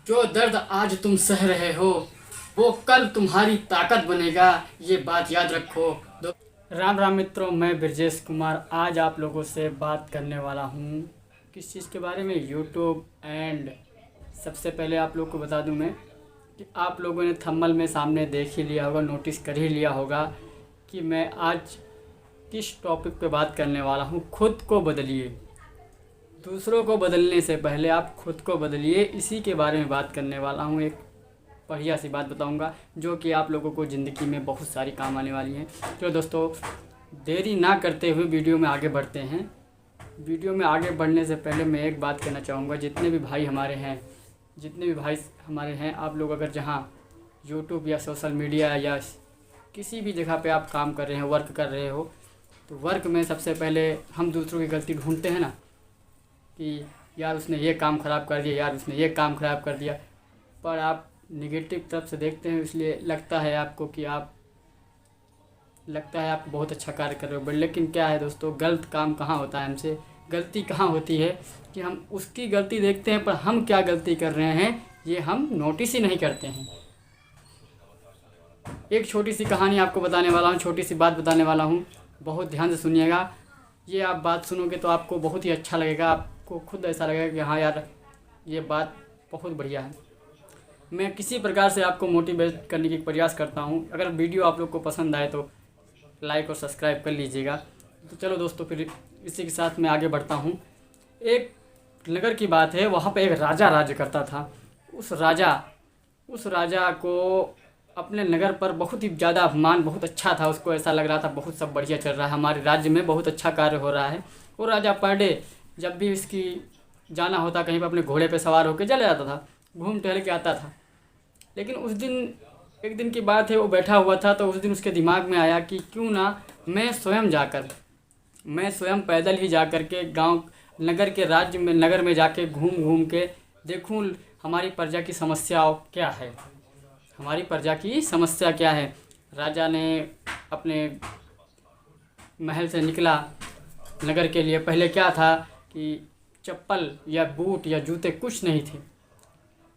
जो दर्द आज तुम सह रहे हो वो कल तुम्हारी ताकत बनेगा, ये बात याद रखो। राम राम मित्रों, मैं ब्रजेश कुमार आज आप लोगों से बात करने वाला हूँ किस चीज़ के बारे में, यूट्यूब एंड। सबसे पहले आप लोग को बता दूँ मैं कि आप लोगों ने थंबनेल में सामने देख ही लिया होगा, नोटिस कर ही लिया होगा कि मैं आज किस टॉपिक पे बात करने वाला हूँ। खुद को बदलिए, दूसरों को बदलने से पहले आप खुद को बदलिए, इसी के बारे में बात करने वाला हूँ। एक बढ़िया सी बात बताऊंगा जो कि आप लोगों को ज़िंदगी में बहुत सारी काम आने वाली है। तो दोस्तों, देरी ना करते हुए वीडियो में आगे बढ़ते हैं। वीडियो में आगे बढ़ने से पहले मैं एक बात कहना चाहूँगा, जितने भी भाई हमारे हैं, आप लोग अगर जहाँ यूट्यूब या सोशल मीडिया या किसी भी जगह पे आप काम कर रहे हैं, वर्क कर रहे हो, तो वर्क में सबसे पहले हम दूसरों की गलती ढूंढते हैं ना, कि यार उसने ये काम ख़राब कर दिया, यार उसने ये काम ख़राब कर दिया, पर आप नेगेटिव तरफ से देखते हैं, इसलिए लगता है आपको बहुत अच्छा कार्य कर रहे हो। बट लेकिन क्या है दोस्तों, गलत काम कहाँ होता है, हमसे गलती कहाँ होती है कि हम उसकी गलती देखते हैं पर हम क्या गलती कर रहे हैं ये हम नोटिस ही नहीं करते हैं। एक छोटी सी कहानी आपको बताने वाला हूँ, छोटी सी बात बताने वाला हूँ, बहुत ध्यान से सुनिएगा। ये आप बात सुनोगे तो आपको बहुत ही अच्छा लगेगा, आपको खुद ऐसा लगेगा कि हाँ यार ये बात बहुत बढ़िया है। मैं किसी प्रकार से आपको मोटिवेट करने की प्रयास करता हूँ। अगर वीडियो आप लोग को पसंद आए तो लाइक और सब्सक्राइब कर लीजिएगा। तो चलो दोस्तों, फिर इसी के साथ मैं आगे बढ़ता हूँ। एक नगर की बात है, वहाँ पे एक राजा राज्य करता था। उस राजा को अपने नगर पर बहुत ही ज़्यादा अभिमान, बहुत अच्छा था। उसको ऐसा लग रहा था बहुत सब बढ़िया चल रहा है, हमारे राज्य में बहुत अच्छा कार्य हो रहा है। वो राजा पर डे जब भी इसकी जाना होता कहीं पर, अपने घोड़े पे सवार होकर चले जाता था, घूम टहल के आता था। लेकिन उस दिन, एक दिन की बात है, वो बैठा हुआ था, तो उस दिन उसके दिमाग में आया कि क्यों ना मैं स्वयं पैदल ही जा कर के गाँव नगर में जाके घूम के देखूं हमारी प्रजा की समस्या क्या है। राजा ने अपने महल से निकला नगर के लिए। पहले क्या था कि चप्पल या बूट या जूते कुछ नहीं थे,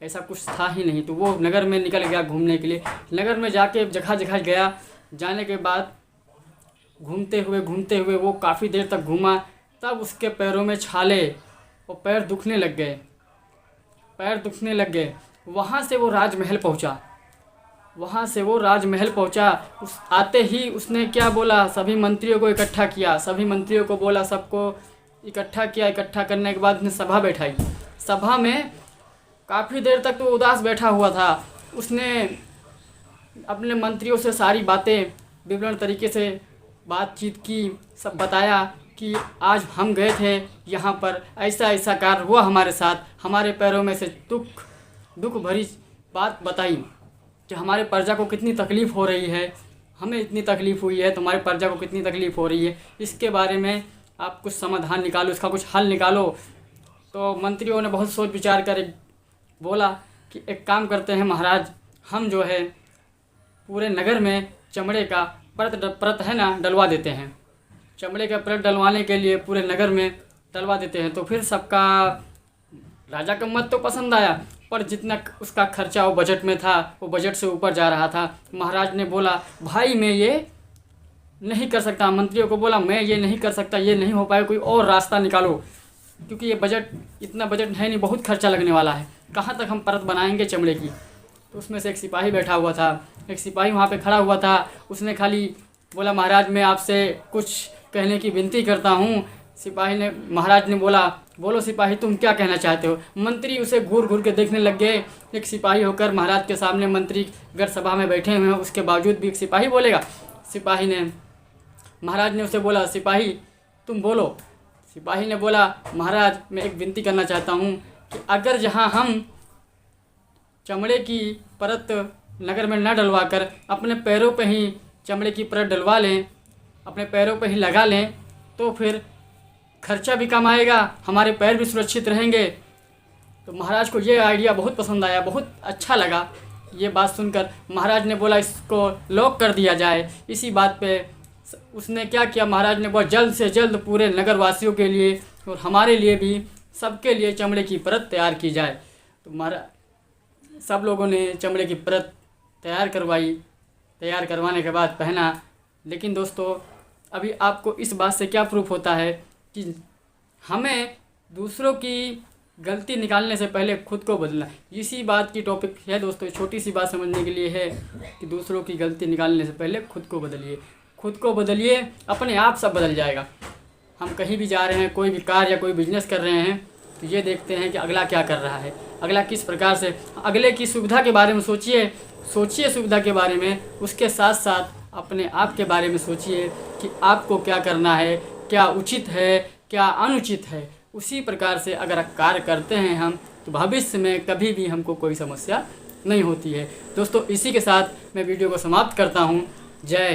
ऐसा कुछ था ही नहीं। तो वो नगर में निकल गया घूमने के लिए। नगर में जाके जगह जगह गया, जाने के बाद घूमते हुए वो काफ़ी देर तक घूमा। तब उसके पैरों में छाले और पैर दुखने लग गए। वहाँ से वो राजमहल पहुँचा। उस आते ही उसने क्या बोला, सभी मंत्रियों को इकट्ठा किया, सबको इकट्ठा करने के बाद उसने सभा बैठाई। सभा में काफ़ी देर तक तो उदास बैठा हुआ था। उसने अपने मंत्रियों से सारी बातें विवरण तरीके से बातचीत की, सब बताया कि आज हम गए थे यहाँ पर, ऐसा कार्य हुआ हमारे साथ, हमारे पैरों में से दुख भरी बात बताई कि हमारे प्रजा को कितनी तकलीफ़ हो रही है, हमें इतनी तकलीफ़ हुई है, तुम्हारी प्रजा को कितनी तकलीफ़ हो रही है, इसके बारे में आप कुछ समाधान निकालो, इसका कुछ हल निकालो। तो मंत्रियों ने बहुत सोच विचार कर बोला कि एक काम करते हैं महाराज, हम जो है पूरे नगर में चमड़े का परत है ना, डलवा देते हैं। चमड़े का परत डलवाने के लिए पूरे नगर में डलवा देते हैं। तो फिर सबका, राजा का मत तो पसंद आया, पर जितना उसका खर्चा वो बजट में था, वो बजट से ऊपर जा रहा था। महाराज ने बोला, भाई मैं ये नहीं कर सकता। मंत्रियों को बोला, मैं ये नहीं कर सकता, ये नहीं हो पाएगा, कोई और रास्ता निकालो, क्योंकि ये इतना बजट है नहीं, बहुत खर्चा लगने वाला है, कहाँ तक हम परत बनाएंगे चमड़े की। तो उसमें से एक सिपाही बैठा हुआ था, एक सिपाही वहाँ पे खड़ा हुआ था। उसने खाली बोला, महाराज मैं आपसे कुछ कहने की विनती करता हूँ। महाराज ने बोला, बोलो सिपाही तुम क्या कहना चाहते हो। मंत्री उसे घूर घूर के देखने लग गए। एक सिपाही होकर महाराज के सामने, मंत्री गढ़ सभा में बैठे हुए हैं, उसके बावजूद भी एक सिपाही बोलेगा। महाराज ने उसे बोला, सिपाही तुम बोलो। सिपाही ने बोला, महाराज मैं एक विनती करना चाहता हूँ कि अगर जहाँ हम चमड़े की परत नगर में न डलवा कर अपने पैरों पे ही चमड़े की परत डलवा लें, अपने पैरों पे ही लगा लें, तो फिर खर्चा भी कम आएगा, हमारे पैर भी सुरक्षित रहेंगे। तो महाराज को ये आइडिया बहुत पसंद आया, बहुत अच्छा लगा। ये बात सुनकर महाराज ने बोला, इसको लॉक कर दिया जाए। इसी बात पे उसने क्या किया, महाराज ने बहुत जल्द से जल्द पूरे नगर वासियों के लिए और हमारे लिए भी, सबके लिए चमड़े की परत तैयार की जाए। तो सब लोगों ने चमड़े की परत तैयार करवाई, तैयार करवाने के बाद पहना। लेकिन दोस्तों अभी आपको इस बात से क्या प्रूफ होता है कि हमें दूसरों की गलती निकालने से पहले खुद को बदलना। इसी बात की टॉपिक है दोस्तों, छोटी सी बात समझने के लिए है कि दूसरों की गलती निकालने से पहले खुद को बदलिए। खुद को बदलिए, अपने आप सब बदल जाएगा। हम कहीं भी जा रहे हैं, कोई भी कार्य या कोई बिजनेस कर रहे हैं, तो ये देखते हैं कि अगला क्या कर रहा है, अगला किस प्रकार से, अगले की सुविधा के बारे में सोचिए सुविधा के बारे में। उसके साथ साथ अपने आप के बारे में सोचिए कि आपको क्या करना है, क्या उचित है, क्या अनुचित है। उसी प्रकार से अगर कार्य करते हैं हम, तो भविष्य में कभी भी हमको कोई समस्या नहीं होती है। दोस्तों इसी के साथ मैं वीडियो को समाप्त करता हूँ। जय हिंद।